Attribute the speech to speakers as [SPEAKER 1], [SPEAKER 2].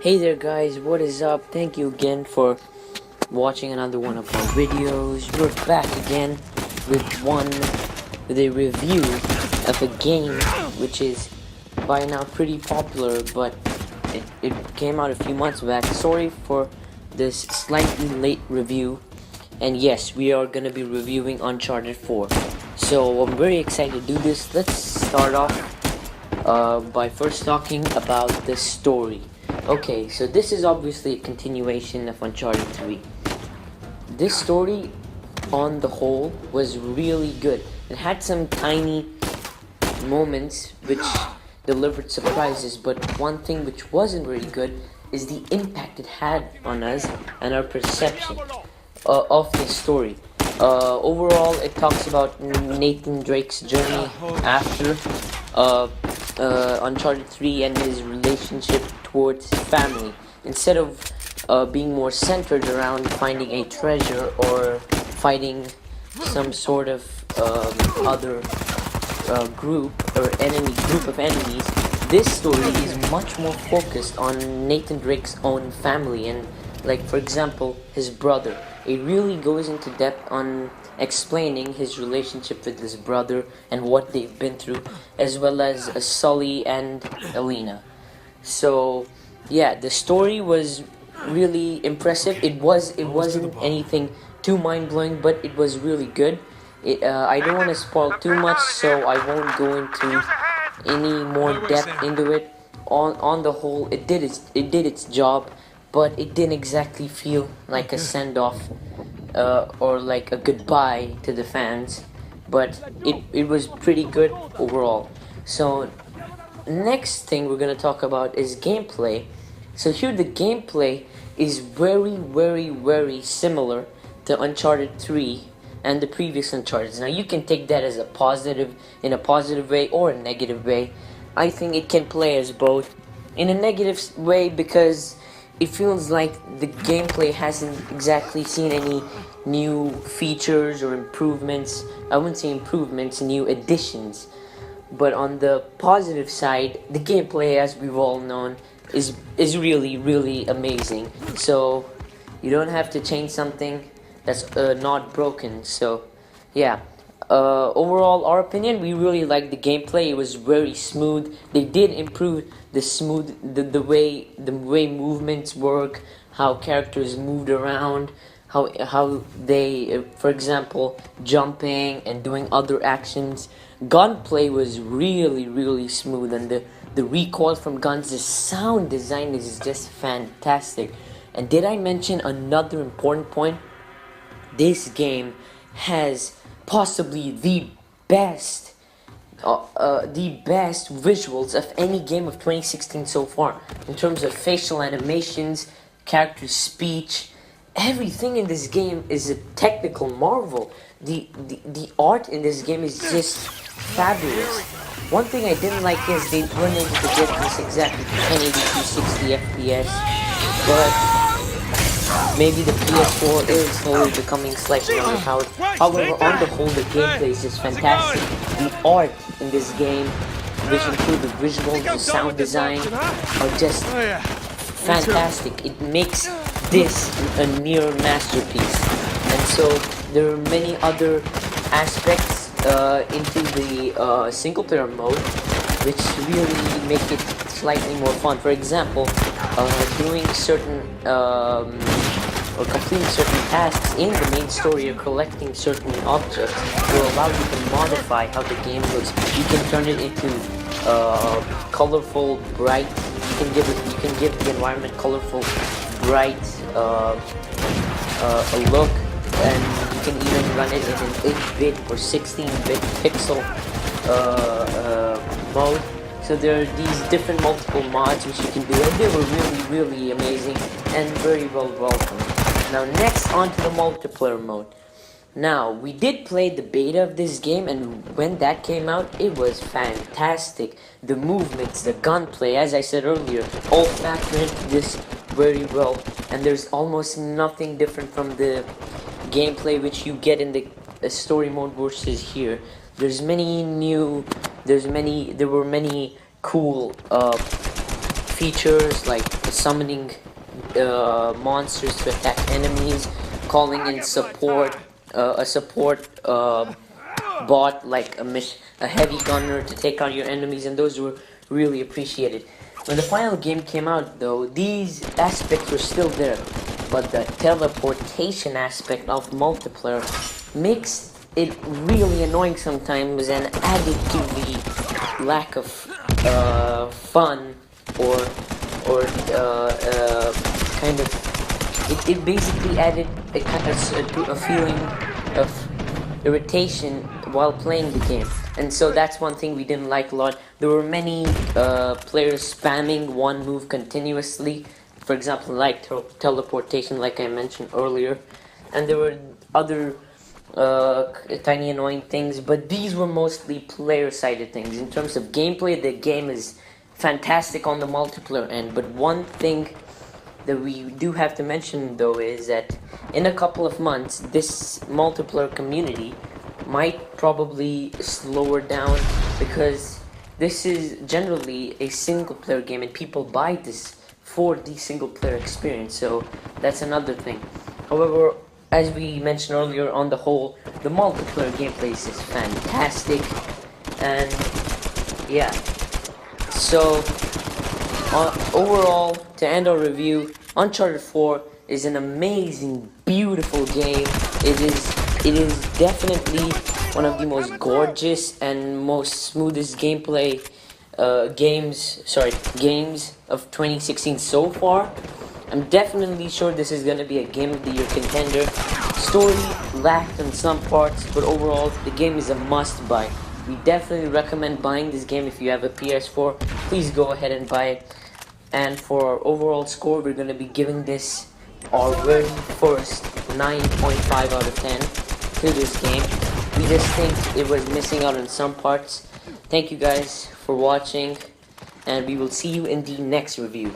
[SPEAKER 1] Hey there guys, what is up? Thank you again for watching another one of our videos. We're back again with a review of a game which is by now pretty popular, but it came out a few months back. Sorry for this slightly late review. And yes, we are gonna be reviewing Uncharted 4. So I'm very excited to do this. Let's start off by first talking about the story. Okay, so this is obviously a continuation of Uncharted 3. This story, on the whole, was really good. It had some tiny moments which delivered surprises, but one thing which wasn't very good is the impact it had on us and our perception of the story. Overall, it talks about Nathan Drake's journey after Uncharted 3 and his relationship towards family. Instead of being more centered around finding a treasure or fighting some sort of other group of enemies, this story is much more focused on Nathan Drake's own family and, like, for example, his brother. It really goes into depth on explaining his relationship with his brother and what they've been through, as well as Sully and Elena. So yeah, the story was really impressive. It wasn't anything too mind-blowing, but it was really good. I don't want to spoil too much, so I won't go into any more depth into it. On the whole, it did its job, but it didn't exactly feel like a send-off or like a goodbye to the fans, but it was pretty good overall. So next thing we're gonna talk about is gameplay. So here the gameplay is very similar to Uncharted 3 and the previous Uncharted. Now you can take that as a positive, in a positive way or a negative way. I think it can play as both. In a negative way, because it feels like the gameplay hasn't exactly seen any new features or improvements. I wouldn't say improvements, new additions. But on the positive side, the gameplay, as we've all known, is really amazing. So you don't have to change something that's not broken. So yeah. Overall, our opinion, we really liked the gameplay. It was very smooth. They did improve the way movements work, how characters moved around, how they, for example, jumping and doing other actions. Gunplay was really smooth, and the recoil from guns, the sound design is just fantastic. And did I mention another important point? This game has possibly the best visuals of any game of 2016 so far, in terms of facial animations, character speech. Everything in this game is a technical marvel. The art in this game is just fabulous. One thing I didn't like is they weren't able to get this exactly 1080 to 60 FPS, but maybe the PS4 is slowly becoming slightly underpowered. However, on the whole, the gameplay is just fantastic. The art in this game, which include the visuals, the sound design, are just fantastic. It makes this a near masterpiece. And so there are many other aspects into the single-player mode, which really make it slightly more fun. For example, doing certain or completing certain tasks in the main story or collecting certain objects will allow you to modify how the game looks. You can turn it into colorful, bright. You can give the environment colorful, bright a look, and you can even run it in an 8-bit or 16-bit pixel mode. So there are these different multiple mods which you can do, and they were really amazing and very well welcomed. Now next, on to the multiplayer mode. Now, we did play the beta of this game, and when that came out, it was fantastic. The movements, the gunplay, as I said earlier, all factor into this very well, and there's almost nothing different from the gameplay which you get in the story mode versus here. There were many cool features like summoning monsters to attack enemies, calling in support, a support bot like a heavy gunner to take out your enemies, and those were really appreciated. When the final game came out, though, these aspects were still there, but the teleportation aspect of multiplayer makes it really annoying sometimes and added to the lack of fun or kind of it basically added a feeling of irritation while playing the game, and so that's one thing we didn't like a lot. There were many players spamming one move continuously, for example like teleportation like I mentioned earlier, and there were other tiny annoying things, but these were mostly player sided things. In terms of gameplay, the game is fantastic on the multiplayer end, but one thing that we do have to mention though is that in a couple of months this multiplayer community might probably slow down, because this is generally a single player game and people buy this for the single player experience, so that's another thing. However, as we mentioned earlier, on the whole, the multiplayer gameplay is fantastic, and yeah. So, overall, to end our review, Uncharted 4 is an amazing, beautiful game. It is definitely one of the most gorgeous and most smoothest gameplay games of 2016 so far. I'm definitely sure this is gonna be a Game of the Year contender. Story lacked in some parts, but overall, the game is a must-buy. We definitely recommend buying this game if you have a PS4. Please go ahead and buy it. And for our overall score, we're gonna be giving this our very first 9.5 out of 10 to this game. We just think it was missing out on some parts. Thank you guys for watching, and we will see you in the next review.